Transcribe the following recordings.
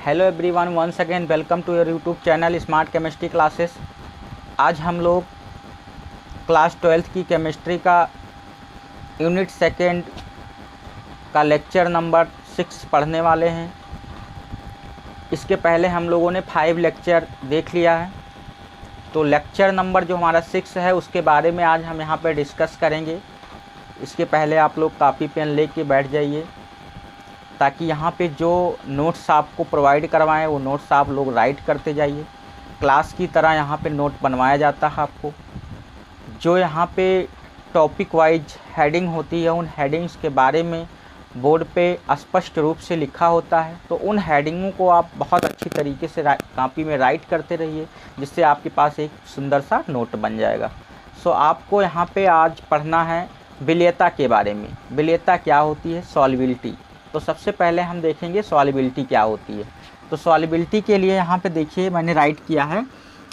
Hello everyone, once again welcome to your YouTube channel smart chemistry classes. आज हम लोग class 12th की chemistry का यूनिट सेकेंड का लेक्चर नंबर 6 पढ़ने वाले हैं। इसके पहले हम लोगों ने 5 लेक्चर देख लिया है, तो लेक्चर नंबर जो हमारा 6 है उसके बारे में आज हम यहाँ पे डिस्कस करेंगे। इसके पहले आप लोग कापी पेन ले के बैठ जाइए, ताकि यहाँ पे जो नोट्स आपको प्रोवाइड करवाएं वो नोट्स आप लोग राइट करते जाइए। क्लास की तरह यहाँ पे नोट बनवाया जाता है आपको। जो यहाँ पे टॉपिक वाइज हेडिंग होती है, उन हेडिंग्स के बारे में बोर्ड पे स्पष्ट रूप से लिखा होता है, तो उन हेडिंगों को आप बहुत अच्छी तरीके से कापी में राइट करते रहिए, जिससे आपके पास एक सुंदर सा नोट बन जाएगा। सो आपको यहाँ पे आज पढ़ना है विलेयता के बारे में। विलेयता क्या होती है? सॉल्युबिलिटी। तो सबसे पहले हम देखेंगे सॉल्युबिलिटी क्या होती है। तो सॉल्युबिलिटी के लिए यहाँ पे देखिए मैंने राइट किया है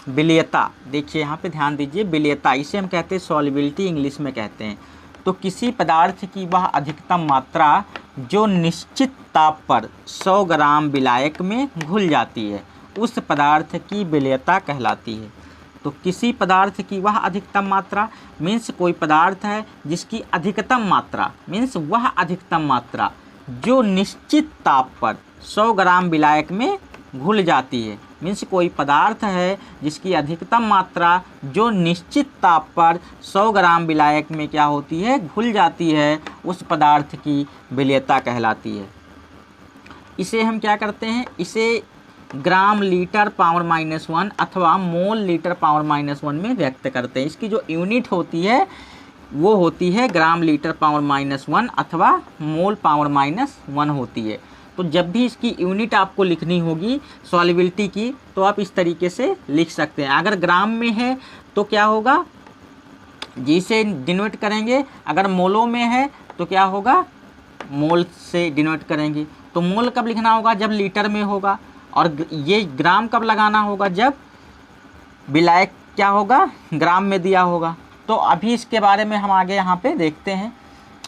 विलेयता। देखिए यहाँ पे ध्यान दीजिए, विलेयता इसे हम कहते हैं सॉल्युबिलिटी, इंग्लिश में कहते हैं। तो किसी पदार्थ की वह अधिकतम मात्रा जो निश्चित ताप पर 100 ग्राम विलायक में घुल जाती है, उस पदार्थ की विलेयता कहलाती है। तो किसी पदार्थ की वह अधिकतम मात्रा मीन्स कोई पदार्थ है जिसकी अधिकतम मात्रा मीन्स वह अधिकतम मात्रा जो निश्चित ताप पर 100 ग्राम विलायक में घुल जाती है। मीन्स कोई पदार्थ है जिसकी अधिकतम मात्रा जो निश्चित ताप पर 100 ग्राम विलायक में क्या होती है? घुल जाती है, उस पदार्थ की विलेयता कहलाती है। इसे हम क्या करते हैं? इसे ग्राम लीटर पावर -1 अथवा मोल लीटर पावर -1 में व्यक्त करते हैं। इसकी जो यूनिट होती है वो होती है ग्राम लीटर पावर -1 अथवा मोल पावर -1 होती है। तो जब भी इसकी यूनिट आपको लिखनी होगी सॉल्युबिलिटी की, तो आप इस तरीके से लिख सकते हैं। अगर ग्राम में है तो क्या होगा? जी से डिनोट करेंगे। अगर मोलों में है तो क्या होगा? मोल से डिनोट करेंगे। तो मोल कब लिखना होगा? जब लीटर में होगा। और ये ग्राम कब लगाना होगा? जब विलायक क्या होगा? ग्राम में दिया होगा। तो अभी इसके बारे में हम आगे यहाँ पे देखते हैं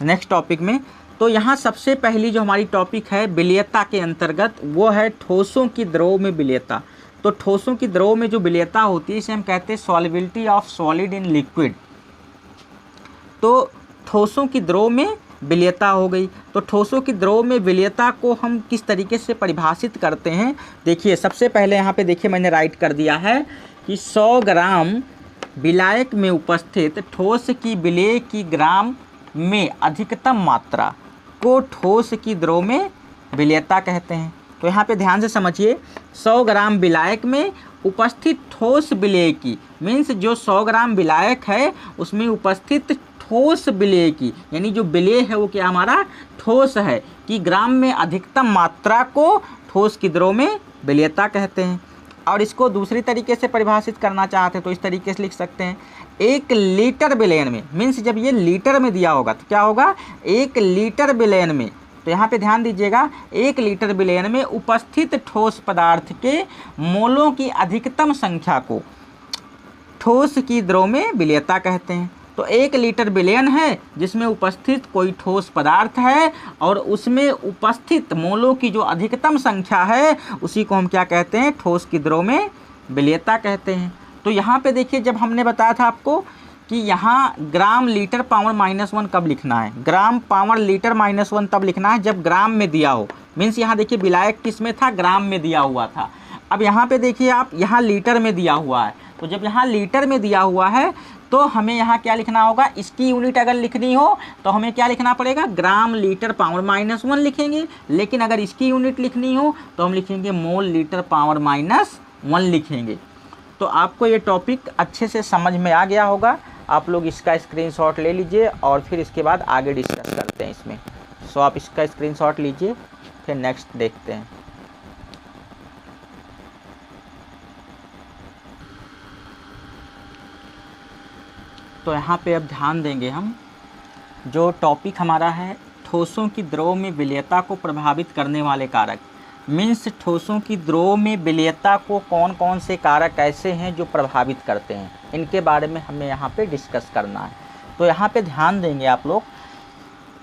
नेक्स्ट टॉपिक में। तो यहाँ सबसे पहली जो हमारी टॉपिक है विलेयता के अंतर्गत, वो है ठोसों की द्रव में विलेयता। तो ठोसों की द्रव में जो विलेयता होती है इसे हम कहते हैं solubility of solid in liquid. तो ठोसों की द्रव में विलेयता हो गई। तो ठोसों की द्रव में विलेयता को हम किस तरीके से परिभाषित करते हैं? देखिए सबसे पहले यहाँ पे देखिए मैंने राइट कर दिया है कि 100 ग्राम विलायक में उपस्थित ठोस की विलेय की ग्राम में अधिकतम मात्रा को ठोस की द्रव में विलेयता कहते हैं। तो यहाँ पे ध्यान से समझिए, 100 ग्राम विलायक में उपस्थित ठोस विलेय की मीन्स जो 100 ग्राम विलायक है उसमें उपस्थित ठोस विलेय की, यानी जो विलेय है वो क्या हमारा ठोस है, कि ग्राम में अधिकतम मात्रा को ठोस की द्रव में विलेयता कहते हैं। और इसको दूसरी तरीके से परिभाषित करना चाहते हैं तो इस तरीके से लिख सकते हैं, 1 लीटर विलयन में मीन्स जब ये लीटर में दिया होगा तो क्या होगा? 1 लीटर विलयन में। तो यहाँ पे ध्यान दीजिएगा, 1 लीटर विलयन में उपस्थित ठोस पदार्थ के मोलों की अधिकतम संख्या को ठोस की द्रव में विलेयता कहते हैं। तो 1 लीटर विलयन है जिसमें उपस्थित कोई ठोस पदार्थ है और उसमें उपस्थित मोलों की जो अधिकतम संख्या है उसी को हम क्या कहते हैं? ठोस की द्रव में विलेयता कहते हैं। तो यहाँ पे देखिए, जब हमने बताया था आपको कि यहाँ ग्राम लीटर पावर -1 कब लिखना है? ग्राम पावर लीटर -1 तब लिखना है जब ग्राम में दिया हो। मीन्स यहाँ देखिए विलायक किस में था? ग्राम में दिया हुआ था। अब यहाँ पे देखिए आप, यहाँ लीटर में दिया हुआ है। तो जब यहाँ लीटर में दिया हुआ है तो हमें यहाँ क्या लिखना होगा? इसकी यूनिट अगर लिखनी हो तो हमें क्या लिखना पड़ेगा? ग्राम लीटर पावर -1 लिखेंगे। लेकिन अगर इसकी यूनिट लिखनी हो तो हम लिखेंगे मोल लीटर पावर -1 लिखेंगे। तो आपको ये टॉपिक अच्छे से समझ में आ गया होगा। आप लोग इसका स्क्रीनशॉट ले लीजिए और फिर इसके बाद आगे डिस्कस करते हैं इसमें। सो आप इसका स्क्रीनशॉट लीजिए, फिर नेक्स्ट देखते हैं। तो यहाँ पे अब ध्यान देंगे हम, जो टॉपिक हमारा है ठोसों की द्रव में विलेयता को प्रभावित करने वाले कारक। मीन्स ठोसों की द्रव में विलेयता को कौन कौन से कारक ऐसे हैं जो प्रभावित करते हैं, इनके बारे में हमें यहाँ पे डिस्कस करना है। तो यहाँ पे ध्यान देंगे आप लोग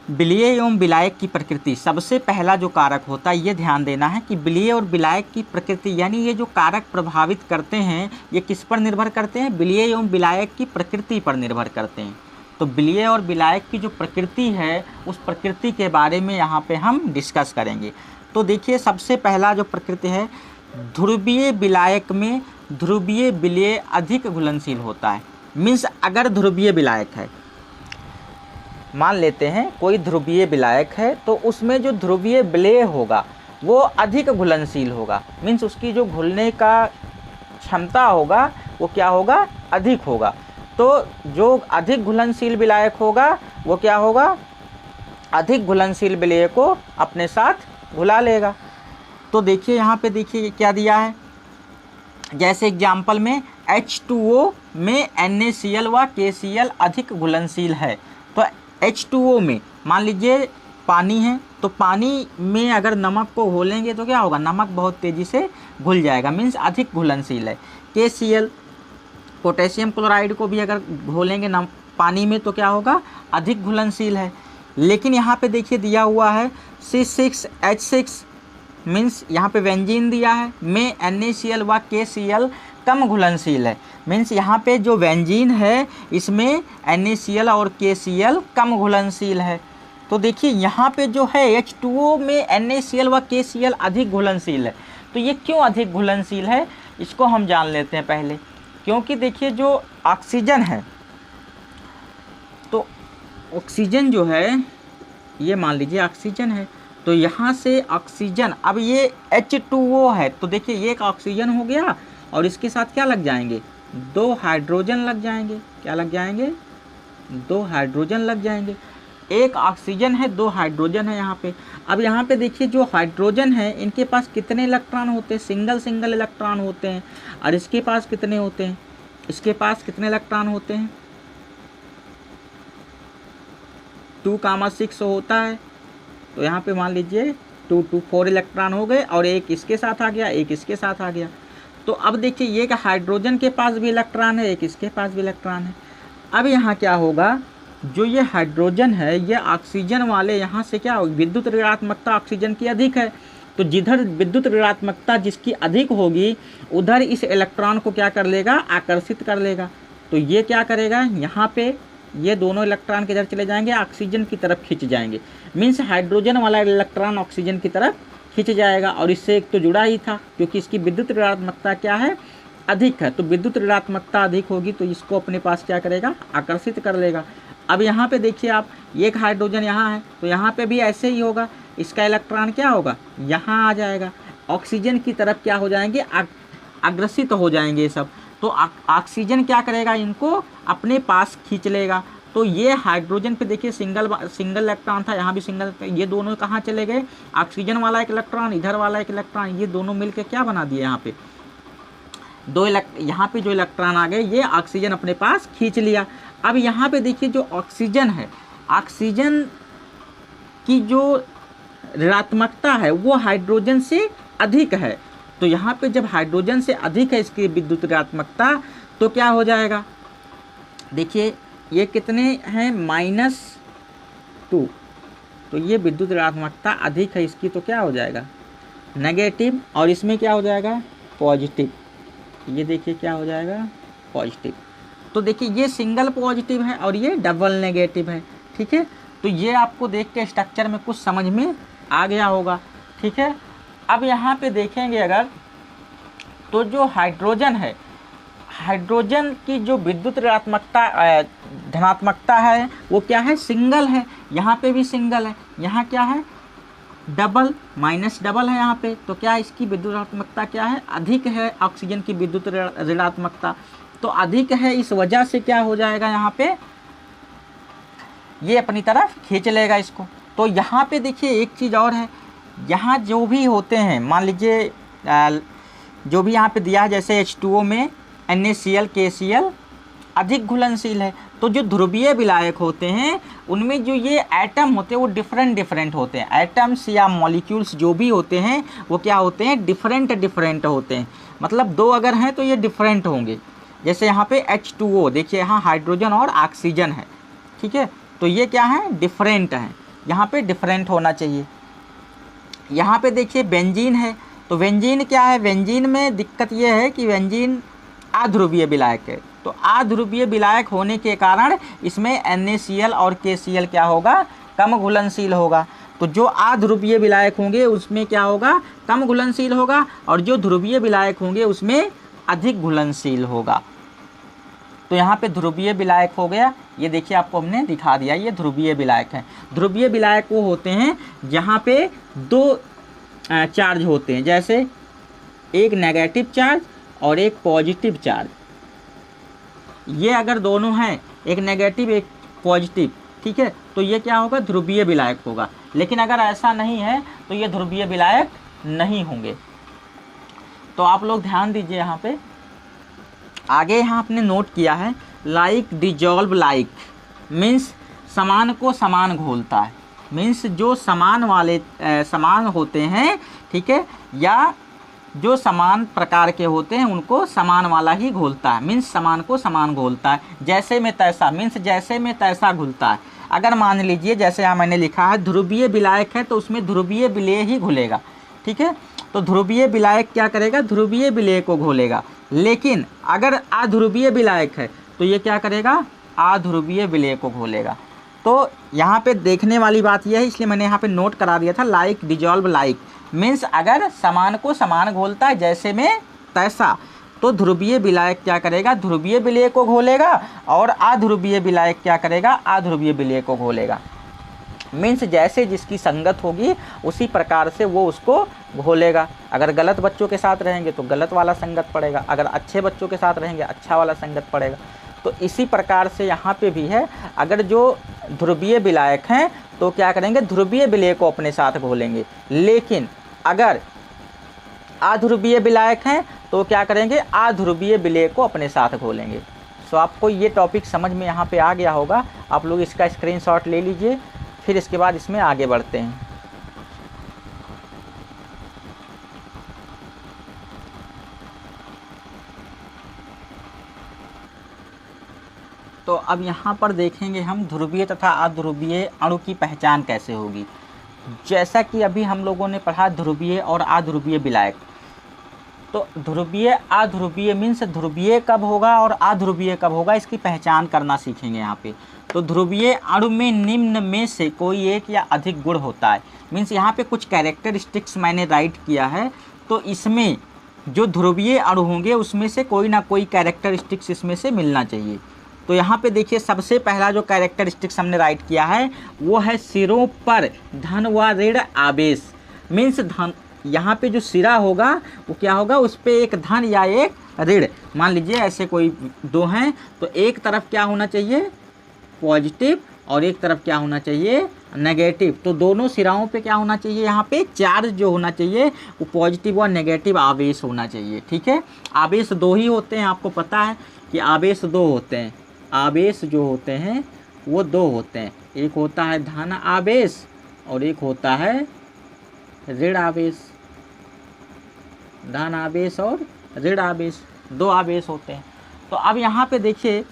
विलयन एवं विलायक की प्रकृति। सबसे पहला जो कारक होता है, ये ध्यान देना है कि विलयन और विलायक की प्रकृति, यानी ये जो कारक प्रभावित करते हैं ये किस पर निर्भर करते हैं, विलयन एवं विलायक की प्रकृति पर निर्भर करते हैं। तो विलयन और विलायक की जो प्रकृति है उस प्रकृति के बारे में यहाँ पे हम डिस्कस करेंगे। तो देखिए सबसे पहला जो प्रकृति है, ध्रुवीय विलायक में ध्रुवीय विलयन अधिक घुलनशील होता है। मीन्स अगर ध्रुवीय विलायक है, मान लेते हैं कोई ध्रुवीय विलायक है, तो उसमें जो ध्रुवीय विलयन होगा वो अधिक घुलनशील होगा। मीन्स उसकी जो घुलने का क्षमता होगा वो क्या होगा, अधिक होगा। तो जो अधिक घुलनशील विलायक होगा वो क्या होगा, अधिक घुलनशील विलयन को अपने साथ घुला लेगा। तो देखिए यहाँ पे देखिए क्या दिया है, जैसे एग्जाम्पल में H2O में NaCl व KCl अधिक घुलनशील है। तो H2O में मान लीजिए पानी है, तो पानी में अगर नमक को घोलेंगे तो क्या होगा, नमक बहुत तेज़ी से घुल जाएगा, मीन्स अधिक घुलनशील है। KCl पोटेशियम क्लोराइड को भी अगर घोलेंगे पानी में तो क्या होगा, अधिक घुलनशील है। लेकिन यहाँ पे देखिए दिया हुआ है C6H6 मीन्स यहाँ पे बेंजीन दिया है में NaCl व KCl कम घुलनशील है। मीन्स यहाँ पे जो बेंजीन है इसमें NaCl और KCl कम घुलनशील है। तो देखिए यहाँ पे जो है H2O में NaCl व KCl अधिक घुलनशील है। तो ये क्यों अधिक घुलनशील है इसको हम जान लेते हैं पहले। क्योंकि देखिए जो ऑक्सीजन है, तो ऑक्सीजन जो है, ये मान लीजिए ऑक्सीजन है, तो यहाँ से ऑक्सीजन, अब ये H2O है, तो देखिए ये एक ऑक्सीजन हो गया और इसके साथ क्या लग जाएंगे, 2 हाइड्रोजन लग जाएंगे। क्या लग जाएंगे, 2 हाइड्रोजन लग जाएंगे। एक ऑक्सीजन है, 2 हाइड्रोजन है यहाँ पे। अब यहाँ पे देखिए जो हाइड्रोजन है इनके पास कितने इलेक्ट्रॉन होते हैं, सिंगल इलेक्ट्रॉन होते हैं। और इसके पास कितने होते हैं, इसके पास कितने इलेक्ट्रॉन होते हैं, 2,6 होता है। तो यहाँ पे मान लीजिए 4 इलेक्ट्रॉन हो गए और एक इसके साथ आ गया, एक इसके साथ आ गया। तो अब देखिए ये कि हाइड्रोजन के पास भी इलेक्ट्रॉन है, एक इसके पास भी इलेक्ट्रॉन है। अब यहाँ क्या होगा, जो ये हाइड्रोजन है ये ऑक्सीजन वाले यहाँ से क्या होगी, विद्युत ऋणात्मकता ऑक्सीजन की अधिक है। तो जिधर विद्युत ऋणात्मकता जिसकी अधिक होगी उधर इस इलेक्ट्रॉन को क्या कर लेगा, आकर्षित कर लेगा। तो ये क्या करेगा, यहाँ पे ये दोनों इलेक्ट्रॉन किधर चले जाएंगे, ऑक्सीजन की तरफ खिंच जाएंगे। मीन्स हाइड्रोजन वाला इलेक्ट्रॉन ऑक्सीजन की तरफ खिंच जाएगा। और इससे एक तो जुड़ा ही था क्योंकि इसकी विद्युत ऋणात्मकता क्या है, अधिक है। तो विद्युत ऋणात्मकता अधिक होगी तो इसको अपने पास क्या करेगा, आकर्षित कर लेगा। अब यहाँ पे देखिए आप, एक हाइड्रोजन यहाँ है तो यहाँ पे भी ऐसे ही होगा, इसका इलेक्ट्रॉन क्या होगा, यहाँ आ जाएगा, ऑक्सीजन की तरफ क्या हो जाएंगे, अग्रसित हो जाएंगे सब। तो ऑक्सीजन क्या करेगा, इनको अपने पास खींच लेगा। तो ये हाइड्रोजन पे देखिए सिंगल इलेक्ट्रॉन था, यहाँ भी सिंगल, ये दोनों कहाँ चले गए, ऑक्सीजन वाला एक इलेक्ट्रॉन, इधर वाला एक इलेक्ट्रॉन, ये दोनों मिलकर क्या बना दिए, यहाँ पे यहाँ पे जो इलेक्ट्रॉन आ गए ये ऑक्सीजन अपने पास खींच लिया। अब यहाँ पे देखिए जो ऑक्सीजन है, ऑक्सीजन की जो ऋणात्मकता है वो हाइड्रोजन से अधिक है। तो यहाँ पे जब हाइड्रोजन से अधिक है इसकी विद्युत ऋणात्मकता, तो क्या हो जाएगा, देखिए ये कितने हैं, -2। तो ये विद्युत ऋणात्मकता अधिक है इसकी, तो क्या हो जाएगा, नेगेटिव। और इसमें क्या हो जाएगा, पॉजिटिव। ये देखिए क्या हो जाएगा, पॉजिटिव। तो देखिए ये सिंगल पॉजिटिव है और ये डबल नेगेटिव है। ठीक है, तो ये आपको देख के स्ट्रक्चर में कुछ समझ में आ गया होगा। ठीक है, अब यहाँ पे देखेंगे अगर, तो जो हाइड्रोजन है, हाइड्रोजन की जो विद्युत ऋणात्मकता धनात्मकता है वो क्या है, सिंगल है। यहाँ पे भी सिंगल है, यहाँ क्या है, डबल, -डबल है यहाँ पे। तो क्या इसकी विद्युत ऋणात्मकता क्या है, अधिक है ऑक्सीजन की विद्युत ऋणात्मकता। तो अधिक है, इस वजह से क्या हो जाएगा, यहाँ पे ये अपनी तरफ खींच लेगा इसको। तो यहाँ पे देखिए एक चीज़ और है, यहाँ जो भी होते हैं, मान लीजिए जो भी यहाँ पे दिया है, जैसे H2O में NaCl KCl अधिक घुलनशील है। तो जो ध्रुवीय विलायक होते हैं उनमें जो ये एटम होते हैं वो डिफरेंट होते हैं। एटम्स या मॉलिक्यूल्स जो भी होते हैं वो क्या होते हैं, डिफरेंट होते हैं। मतलब 2 अगर हैं तो ये डिफरेंट होंगे। जैसे यहाँ पे H2O देखिए, यहाँ हाइड्रोजन और ऑक्सीजन है। ठीक है, तो ये क्या है, डिफरेंट हैं। यहाँ पे डिफरेंट होना चाहिए। यहाँ पे देखिए बेंजीन है, तो बेंजीन क्या है, बेंजीन में दिक्कत ये है कि बेंजीन अध्रुवीय विलायक है, तो अध्रुवीय विलायक होने के कारण इसमें NaCl और KCl क्या होगा, कम घुलनशील होगा। तो जो अध्रुवीय विलायक होंगे उसमें क्या होगा, कम घुलनशील होगा, और जो ध्रुवीय विलायक होंगे उसमें अधिक घुलनशील होगा। तो यहाँ पे ध्रुवीय विलायक हो गया, ये देखिए आपको हमने दिखा दिया, ये ध्रुवीय विलायक है। ध्रुवीय विलायक वो होते हैं जहाँ पे दो चार्ज होते हैं, जैसे एक नेगेटिव चार्ज और एक पॉजिटिव चार्ज। ये अगर दोनों हैं, एक नेगेटिव एक पॉजिटिव, ठीक है, तो ये क्या होगा, ध्रुवीय विलायक होगा। लेकिन अगर ऐसा नहीं है तो ये ध्रुवीय विलायक नहीं होंगे। तो आप लोग ध्यान दीजिए, यहाँ पे आगे यहाँ आपने नोट किया है लाइक डिजॉल्व लाइक, मीन्स समान को समान घोलता है, मीन्स जो समान वाले समान होते हैं, ठीक है, या जो समान प्रकार के होते हैं उनको समान वाला ही घोलता है, मीन्स समान को समान घोलता है। जैसे में तैसा, मीन्स जैसे में तैसा घुलता है। अगर मान लीजिए जैसे यहाँ मैंने लिखा है ध्रुवीय विलायक है तो उसमें ध्रुवीय विलेय ही घुलेगा, ठीक है, तो ध्रुवीय विलायक क्या करेगा, ध्रुवीय विलेय को घोलेगा। लेकिन अगर अध्रुवीय विलायक है तो ये क्या करेगा, अध्रुवीय विलेय को घोलेगा। तो यहाँ पे देखने वाली बात यह है, इसलिए मैंने यहाँ पे नोट करा दिया था लाइक डिजॉल्व लाइक, मीन्स अगर समान को समान घोलता है जैसे में तैसा, तो ध्रुवीय विलायक क्या करेगा, ध्रुवीय विलेय को घोलेगा, और अध्रुवीय विलायक क्या करेगा, अध्रुवीय विलेय को घोलेगा। मीन्स जैसे जिसकी संगत होगी उसी प्रकार से वो उसको घोलेगा। अगर गलत बच्चों के साथ रहेंगे तो गलत वाला संगत पड़ेगा, अगर अच्छे बच्चों के साथ रहेंगे अच्छा वाला संगत पड़ेगा। तो इसी प्रकार से यहाँ पे भी है, अगर जो ध्रुवीय विलायक हैं तो क्या करेंगे, ध्रुवीय विलेय को अपने साथ घोलेंगे। लेकिन अगर अध्रुवीय विलायक हैं तो क्या करेंगे, अध्रुवीय विलेय को अपने साथ घोलेंगे। सो आपको ये टॉपिक समझ में यहाँ पे आ गया होगा। आप लोग इसका स्क्रीनशॉट ले लीजिए, फिर इसके बाद इसमें आगे बढ़ते हैं। तो अब यहाँ पर देखेंगे हम ध्रुवीय तथा अध्रुवीय अणु की पहचान कैसे होगी। जैसा कि अभी हम लोगों ने पढ़ा ध्रुवीय और अध्रुवीय विलायक, तो ध्रुवीय अध्रुवीय मीन्स ध्रुवीय कब होगा और अध्रुवीय कब होगा, इसकी पहचान करना सीखेंगे यहाँ पे। तो ध्रुवीय अणु में निम्न में से कोई एक या अधिक गुण होता है, मीन्स यहाँ पे कुछ कैरेक्टरिस्टिक्स मैंने राइट किया है, तो इसमें जो ध्रुवीय अणु होंगे उसमें से कोई ना कोई कैरेक्टरिस्टिक्स इसमें से मिलना चाहिए। तो यहाँ पे देखिए सबसे पहला जो कैरेक्टरिस्टिक्स हमने राइट किया है वो है सिरों पर धन व ऋण आवेश, मीन्स धन, यहाँ पे जो सिरा होगा वो क्या होगा, उस पर एक धन या एक ऋण, मान लीजिए ऐसे कोई दो हैं, तो एक तरफ क्या होना चाहिए, पॉजिटिव, और एक तरफ क्या होना चाहिए, नेगेटिव। तो दोनों सिराओं पे क्या होना चाहिए, यहाँ पे चार्ज जो होना चाहिए वो पॉजिटिव और नेगेटिव आवेश होना चाहिए, ठीक है। आवेश दो ही होते हैं, आपको पता है कि आवेश दो होते हैं, आवेश जो होते हैं वो दो होते हैं, एक होता है धन आवेश और एक होता है ऋण आवेश। धन आवेश और ऋण आवेश, दो आवेश होते हैं। तो अब यहाँ पे देखिए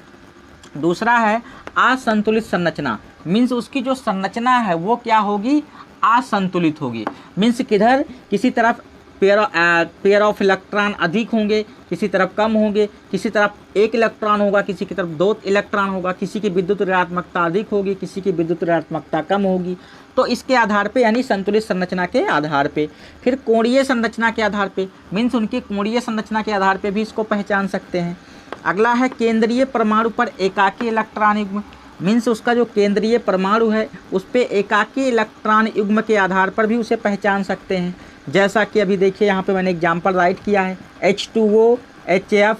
दूसरा है असंतुलित संरचना, मीन्स उसकी जो संरचना है वो क्या होगी, असंतुलित होगी। मीन्स किधर, किसी तरफ पेयर ऑफ इलेक्ट्रॉन अधिक होंगे, किसी तरफ कम होंगे, किसी तरफ एक इलेक्ट्रॉन होगा, किसी की तरफ दो इलेक्ट्रॉन होगा, किसी की विद्युत ऋणात्मकता अधिक होगी, किसी की विद्युत ऋणात्मकता कम होगी। तो इसके आधार पे, यानी संतुलित संरचना के आधार पे। फिर कोणीय संरचना के आधार पे, मीन्स उनकी कोणीय संरचना के आधार पे भी इसको पहचान सकते हैं। अगला है केंद्रीय परमाणु पर एकाकी इलेक्ट्रॉन युग्म, मीन्स उसका जो केंद्रीय परमाणु है उस पर एकाकी इलेक्ट्रॉन युग्म के आधार पर भी उसे पहचान सकते हैं। जैसा कि अभी देखिए यहाँ पे मैंने एग्जाम्पल राइट किया है H2O, HF,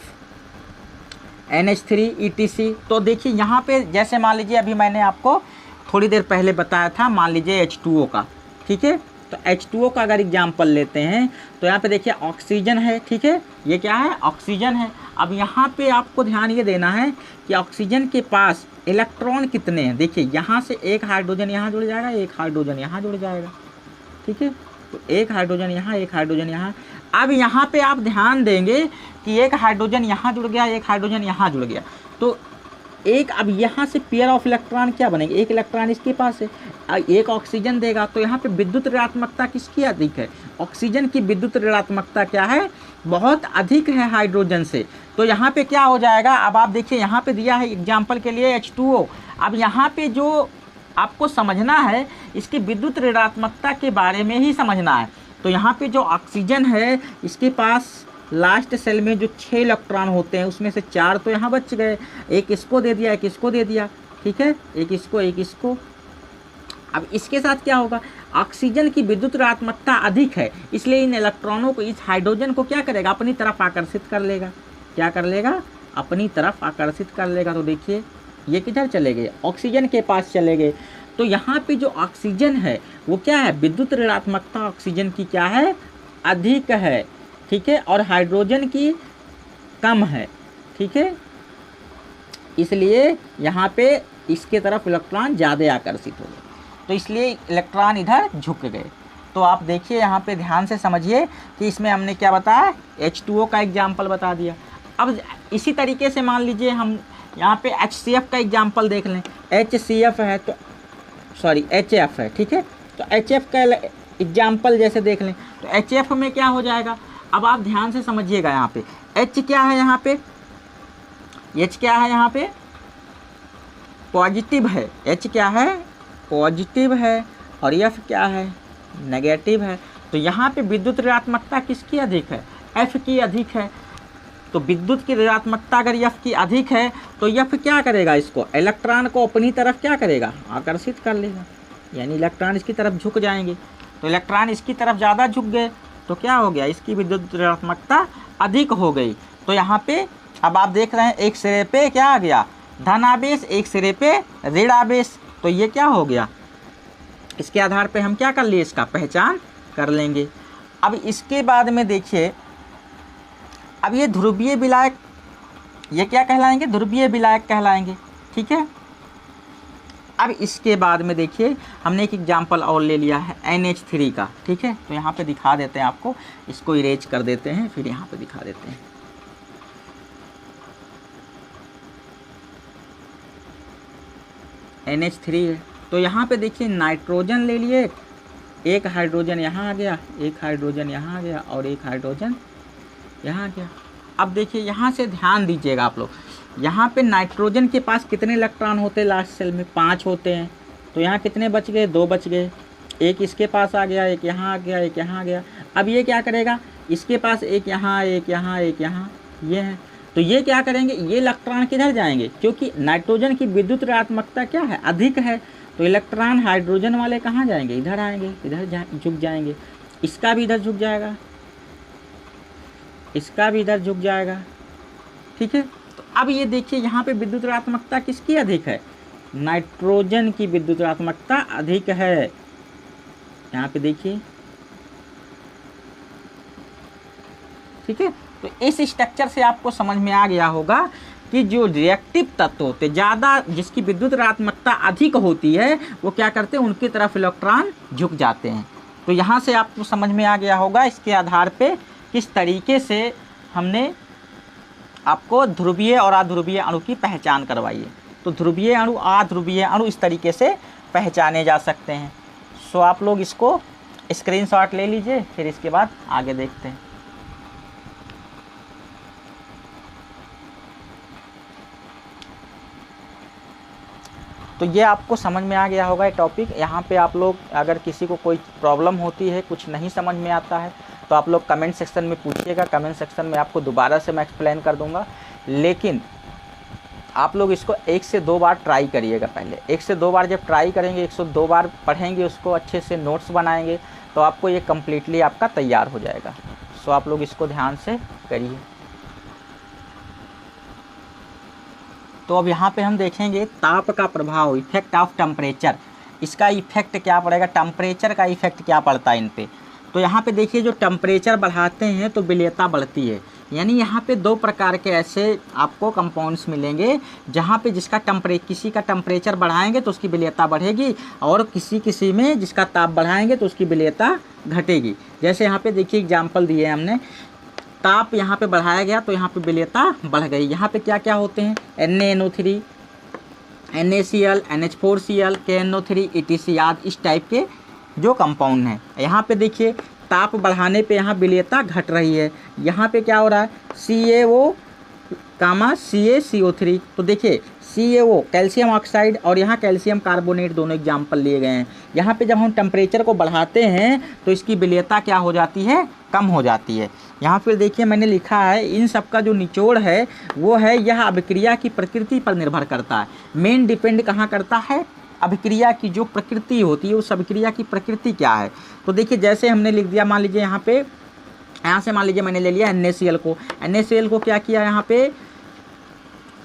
NH3 ETC। तो देखिए यहाँ पे जैसे मान लीजिए अभी मैंने आपको थोड़ी देर पहले बताया था, मान लीजिए H2O का, ठीक है। तो H2O का अगर एग्जाम्पल लेते हैं तो यहाँ पे देखिए ऑक्सीजन है, ठीक है, ये क्या है, ऑक्सीजन है। अब यहाँ पे आपको ध्यान ये देना है कि ऑक्सीजन के पास इलेक्ट्रॉन कितने हैं। देखिए यहाँ से एक हाइड्रोजन यहाँ जुड़ जाएगा, एक हाइड्रोजन यहाँ जुड़ जाएगा, ठीक है। तो एक हाइड्रोजन यहाँ, एक हाइड्रोजन यहाँ। अब यहाँ पे आप ध्यान देंगे कि एक हाइड्रोजन यहाँ जुड़ गया, एक हाइड्रोजन यहाँ जुड़ गया। तो एक, अब यहाँ से पेयर ऑफ इलेक्ट्रॉन क्या बनेंगे, एक इलेक्ट्रॉन इसके पास है, एक ऑक्सीजन देगा, तो यहाँ पे विद्युत ऋणात्मकता किसकी अधिक है, ऑक्सीजन की विद्युत ऋणात्मकता क्या है, बहुत अधिक है हाइड्रोजन से। तो यहाँ पे क्या हो जाएगा, अब आप देखिए यहाँ पे दिया है एग्जाम्पल के लिए H2O। अब यहाँ पे जो आपको समझना है इसकी विद्युत ऋणात्मकता के बारे में ही समझना है। तो यहाँ पे जो ऑक्सीजन है इसके पास लास्ट सेल में जो 6 इलेक्ट्रॉन होते हैं उसमें से 4 तो यहाँ बच गए, एक इसको दे दिया, एक इसको दे दिया, ठीक है, एक इसको, एक इसको। अब इसके साथ क्या होगा, ऑक्सीजन की विद्युत ऋणात्मकता अधिक है, इसलिए इन इलेक्ट्रॉनों को, इस हाइड्रोजन को क्या करेगा, अपनी तरफ आकर्षित कर लेगा। क्या कर लेगा, अपनी तरफ आकर्षित कर लेगा। तो देखिए ये किधर चले गए, ऑक्सीजन के पास चले गए। तो यहाँ पे जो ऑक्सीजन है वो क्या है, विद्युत ऋणात्मकता ऑक्सीजन की क्या है, अधिक है, ठीक है, और हाइड्रोजन की कम है, ठीक है। इसलिए यहाँ पे इसके तरफ इलेक्ट्रॉन ज़्यादा आकर्षित हो गए, तो इसलिए इलेक्ट्रॉन इधर झुक गए। तो आप देखिए यहाँ पे ध्यान से समझिए कि इसमें हमने क्या बताया, H2O का एग्जाम्पल बता दिया। अब इसी तरीके से मान लीजिए हम यहाँ पे HCF का एग्जाम्पल देख लें। HCF है तो सॉरी HF है, ठीक है, तो HF का एग्जाम्पल जैसे देख लें तो HF में क्या हो जाएगा। अब आप ध्यान से समझिएगा, यहाँ पे H क्या है, यहाँ पे H क्या है, यहाँ पे पॉजिटिव है, H क्या है, पॉजिटिव है, और F क्या है, नेगेटिव है। तो यहाँ पे विद्युत ऋणात्मकता किसकी अधिक है, F की अधिक है। तो विद्युत की ऋणात्मकता अगर F की अधिक है तो F क्या करेगा, इसको, इलेक्ट्रॉन को अपनी तरफ क्या करेगा, आकर्षित कर लेगा, यानी इलेक्ट्रॉन इसकी तरफ झुक जाएंगे। तो इलेक्ट्रॉन इसकी तरफ ज़्यादा झुक गए तो क्या हो गया, इसकी विद्युत ऋणात्मकता अधिक हो गई। तो यहाँ पे अब आप देख रहे हैं एक सिरे पे क्या आ गया, धन आवेश, एक सिरे पे ऋण आवेश। तो ये क्या हो गया, इसके आधार पे हम क्या कर लिए, इसका पहचान कर लेंगे। अब इसके बाद में देखिए, अब ये ध्रुवीय विलायक, ये क्या कहलाएंगे, ध्रुवीय विलायक कहलाएंगे, ठीक है। अब इसके बाद में देखिए हमने एक एग्जाम्पल और ले लिया है NH3 का, ठीक है। तो यहाँ पे दिखा देते हैं आपको, इसको इरेज कर देते हैं, फिर यहाँ पे दिखा देते हैं। NH3 है, तो यहाँ पे देखिए नाइट्रोजन ले लिए, एक हाइड्रोजन यहाँ आ गया, एक हाइड्रोजन यहाँ आ गया, और एक हाइड्रोजन यहाँ आ गया। अब देखिए यहाँ से ध्यान दीजिएगा आप लोग, यहाँ पे नाइट्रोजन के पास कितने इलेक्ट्रॉन होते हैं, लास्ट सेल में 5 होते हैं। तो यहाँ कितने बच गए, 2 बच गए, एक इसके पास आ गया, एक यहाँ आ गया, एक यहाँ आ गया। अब ये क्या करेगा, इसके पास एक यहाँ, एक यहाँ, एक यहाँ, ये है। तो ये क्या करेंगे, ये इलेक्ट्रॉन किधर जाएंगे, क्योंकि नाइट्रोजन की विद्युत ऋणात्मकता क्या है, अधिक है। तो इलेक्ट्रॉन हाइड्रोजन वाले कहाँ जाएंगे, इधर आएंगे, इधर झुक जाएंगे, इसका भी इधर झुक जाएगा, इसका भी इधर झुक जाएगा, ठीक है। तो अब ये देखिए यहाँ पे विद्युत ऋणात्मकता किसकी अधिक है, नाइट्रोजन की विद्युत ऋणात्मकता अधिक है। यहाँ पे देखिए, ठीक है। तो इस स्ट्रक्चर से आपको समझ में आ गया होगा कि जो रिएक्टिव तत्व होते, ज़्यादा जिसकी विद्युत ऋणात्मकता अधिक होती है, वो क्या करते हैं, उनकी तरफ इलेक्ट्रॉन झुक जाते हैं। तो यहाँ से आपको समझ में आ गया होगा इसके आधार पे किस तरीके से हमने आपको ध्रुवीय और अध्रुवीय अणु की पहचान करवाई है। तो ध्रुवीय अणु, अध्रुवीय अणु इस तरीके से पहचाने जा सकते हैं। सो आप लोग इसको स्क्रीनशॉट ले लीजिए, फिर इसके बाद आगे देखते हैं। तो ये आपको समझ में आ गया होगा ये टॉपिक। यहाँ पे आप लोग अगर किसी को कोई प्रॉब्लम होती है, कुछ नहीं समझ में आता है, तो आप लोग कमेंट सेक्शन में पूछिएगा। कमेंट सेक्शन में आपको दोबारा से मैं एक्सप्लेन कर दूंगा, लेकिन आप लोग इसको 1 से 2 बार ट्राई करिएगा। पहले 1 से 2 बार जब ट्राई करेंगे, 102 बार पढ़ेंगे, उसको अच्छे से नोट्स बनाएंगे, तो आपको ये कम्प्लीटली आपका तैयार हो जाएगा। सो आप लोग इसको ध्यान से करिए। तो अब यहाँ पे हम देखेंगे ताप का प्रभाव, इफेक्ट ऑफ टेम्परेचर। इसका इफेक्ट क्या पड़ेगा, टेम्परेचर का इफेक्ट क्या पड़ता है इन पे। तो यहाँ पे देखिए, जो टेम्परेचर बढ़ाते हैं तो विलेयता बढ़ती है। यानी यहाँ पे 2 प्रकार के ऐसे आपको कंपाउंड्स मिलेंगे जहाँ पे जिसका किसी का टेम्परेचर बढ़ाएंगे तो उसकी विलेयता बढ़ेगी, और किसी में जिसका ताप बढ़ाएंगे तो उसकी विलेयता घटेगी। जैसे यहाँ पे देखिए एग्जाम्पल दिए हैं हमने, ताप यहाँ पे बढ़ाया गया तो यहाँ पे विलेयता बढ़ गई। यहाँ पे क्या क्या होते हैं, Na NO3, NaCl, NH4Cl, KNO3, ETC आदि इस टाइप के जो कंपाउंड हैं। यहाँ पे देखिए ताप बढ़ाने पे यहाँ विलेयता घट रही है। यहाँ पे क्या हो रहा है, CaO, CaCO3। तो देखिए CaO कैल्शियम ऑक्साइड और यहाँ कैल्शियम कार्बोनेट दोनों एग्जाम्पल लिए गए हैं। यहाँ पे जब हम टेम्परेचर को बढ़ाते हैं तो इसकी विलेयता क्या हो जाती है, कम हो जाती है। यहाँ फिर देखिए मैंने लिखा है इन सब का जो निचोड़ है वो है यह अभिक्रिया की प्रकृति पर निर्भर करता है। मेन डिपेंड कहाँ करता है, अभिक्रिया की जो प्रकृति होती है उस अभिक्रिया की प्रकृति क्या है। तो देखिए जैसे हमने लिख दिया, मान लीजिए यहाँ से मान लीजिए मैंने ले लिया NaCl को क्या किया, यहाँ पे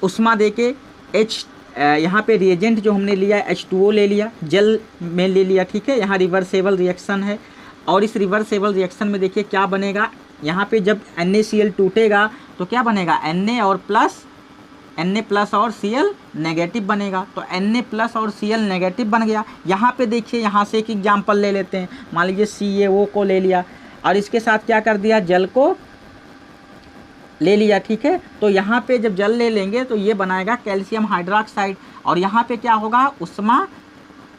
उष्मा देके यहाँ पे रिएजेंट जो हमने लिया H2O ले लिया, जल में ले लिया, ठीक है। यहाँ रिवर्सेबल रिएक्शन है और इस रिवर्सेबल रिएक्शन में देखिए क्या बनेगा, यहाँ पे जब NaCl टूटेगा तो क्या बनेगा, Na प्लस और Cl नेगेटिव बनेगा। तो Na प्लस और Cl नेगेटिव बन गया। यहाँ पे देखिए यहाँ से एक एग्जाम्पल ले लेते हैं, मान लीजिए CaO को ले लिया और इसके साथ क्या कर दिया, जल को ले लिया, ठीक है। तो यहाँ पे जब जल ले लेंगे तो ये बनाएगा कैल्शियम हाइड्रोक्साइड और यहाँ पे क्या होगा, उष्मा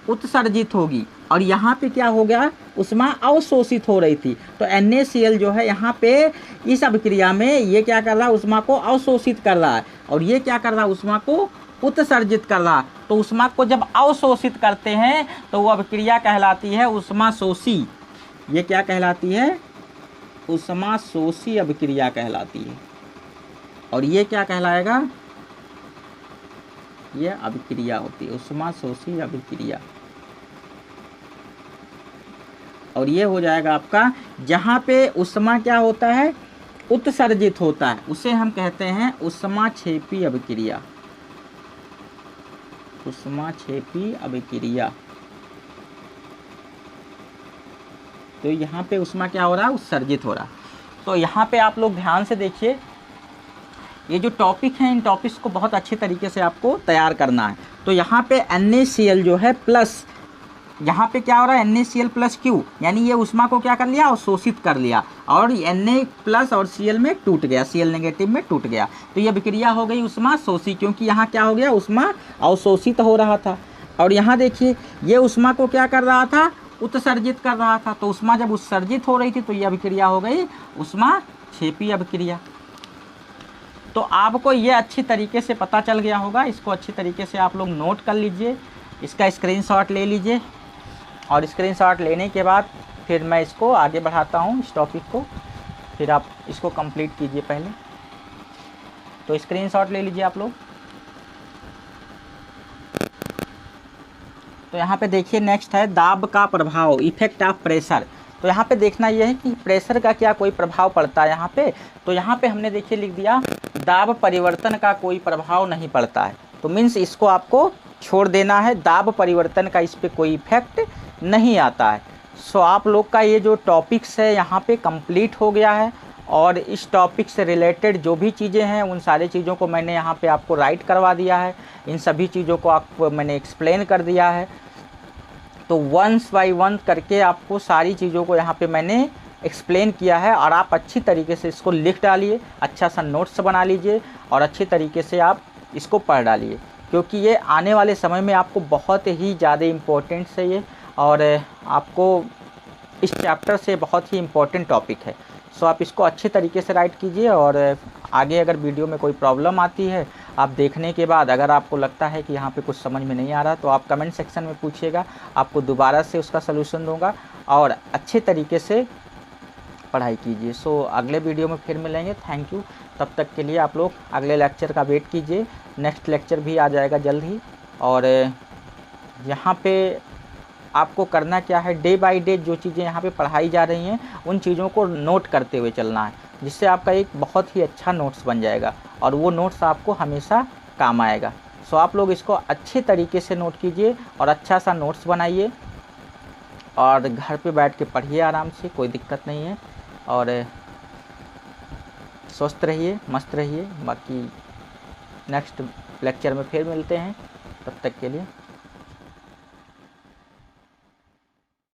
उत्सर्जित होगी और यहाँ पे क्या हो गया, उष्मा अवशोषित हो रही थी। तो NaCl जो है यहाँ पे इस अभिक्रिया में ये क्या कर रहा है, उष्मा को अवशोषित कर रहा है और ये क्या कर रहा है, उष्मा को उत्सर्जित कर रहा है। तो उष्मा को जब अवशोषित करते हैं तो वो अभिक्रिया कहलाती है उष्मा शोषी। ये क्या कहलाती है, उष्मा शोषी अभिक्रिया कहलाती है। और ये क्या कहलाएगा, ये अभिक्रिया होती है उष्मा शोषी अभिक्रिया। और ये हो जाएगा आपका, जहाँ पे उष्मा क्या होता है, उत्सर्जित होता है, उसे हम कहते हैं उष्माक्षेपी अभिक्रिया। उष्माक्षेपी अभिक्रिया। तो यहाँ पे उष्मा क्या हो रहा है, उत्सर्जित हो रहा है। तो यहाँ पे आप लोग ध्यान से देखिए, ये जो टॉपिक हैं इन टॉपिक्स को बहुत अच्छे तरीके से आपको तैयार करना है। तो यहाँ पे NaCl जो है प्लस, यहाँ पे क्या हो रहा है, NaCl प्लस Q, यानी ये उष्मा को क्या कर लिया, अवशोषित कर लिया और Na प्लस और Cl में टूट गया, Cl नेगेटिव में टूट गया। तो ये अभिक्रिया हो गई उष्मा शोषी, क्योंकि यहाँ क्या हो गया, उष्मा अवशोषित हो रहा था। और यहाँ देखिए ये उष्मा को क्या कर रहा था, उत्सर्जित कर रहा था। तो उष्मा जब उत्सर्जित हो रही थी तो ये अभिक्रिया हो गई उष्माक्षेपी अभिक्रिया। तो आपको ये अच्छी तरीके से पता चल गया होगा, इसको अच्छी तरीके से आप लोग नोट कर लीजिए, इसका स्क्रीनशॉट ले लीजिए और स्क्रीनशॉट लेने के बाद फिर मैं इसको आगे बढ़ाता हूँ इस टॉपिक को, फिर आप इसको कंप्लीट कीजिए पहले। तो स्क्रीनशॉट ले लीजिए आप लोग। तो यहाँ पे देखिए नेक्स्ट है दाब का प्रभाव, इफेक्ट ऑफ प्रेशर। तो यहाँ पे देखना यह है कि प्रेशर का क्या कोई प्रभाव पड़ता है यहाँ पे। तो यहाँ पे हमने देखिए लिख दिया दाब परिवर्तन का कोई प्रभाव नहीं पड़ता है। तो मीन्स इसको आपको छोड़ देना है, दाब परिवर्तन का इस पर कोई इफेक्ट नहीं आता है। सो आप लोग का ये जो टॉपिक्स है यहाँ पे कंप्लीट हो गया है और इस टॉपिक से रिलेटेड जो भी चीज़ें हैं उन सारी चीज़ों को मैंने यहाँ पे आपको राइट करवा दिया है, इन सभी चीज़ों को आपको मैंने एक्सप्लेन कर दिया है। तो वंस बाय वन करके आपको सारी चीज़ों को यहाँ पे मैंने एक्सप्लेन किया है और आप अच्छी तरीके से इसको लिख डालिए, अच्छा सा नोट्स बना लीजिए और अच्छी तरीके से आप इसको पढ़ डालिए, क्योंकि ये आने वाले समय में आपको बहुत ही ज़्यादा इम्पोर्टेंट है ये, और आपको इस चैप्टर से बहुत ही इम्पोर्टेंट टॉपिक है। सो आप इसको अच्छे तरीके से राइट कीजिए और आगे अगर वीडियो में कोई प्रॉब्लम आती है, आप देखने के बाद अगर आपको लगता है कि यहाँ पे कुछ समझ में नहीं आ रहा तो आप कमेंट सेक्शन में पूछिएगा, आपको दोबारा से उसका सलूशन दूंगा और अच्छे तरीके से पढ़ाई कीजिए। सो अगले वीडियो में फिर मिलेंगे। Thank you. तब तक के लिए आप लोग अगले लेक्चर का वेट कीजिए, नेक्स्ट लेक्चर भी आ जाएगा जल्द ही। और यहाँ पे आपको करना क्या है, डे बाय डे जो चीज़ें यहाँ पे पढ़ाई जा रही हैं उन चीज़ों को नोट करते हुए चलना है, जिससे आपका एक बहुत ही अच्छा नोट्स बन जाएगा और वो नोट्स आपको हमेशा काम आएगा। सो आप लोग इसको अच्छे तरीके से नोट कीजिए और अच्छा सा नोट्स बनाइए और घर पे बैठ के पढ़िए आराम से, कोई दिक्कत नहीं है। और स्वस्थ रहिए, मस्त रहिए। बाकी नेक्स्ट लेक्चर में फिर मिलते हैं, तब तक के लिए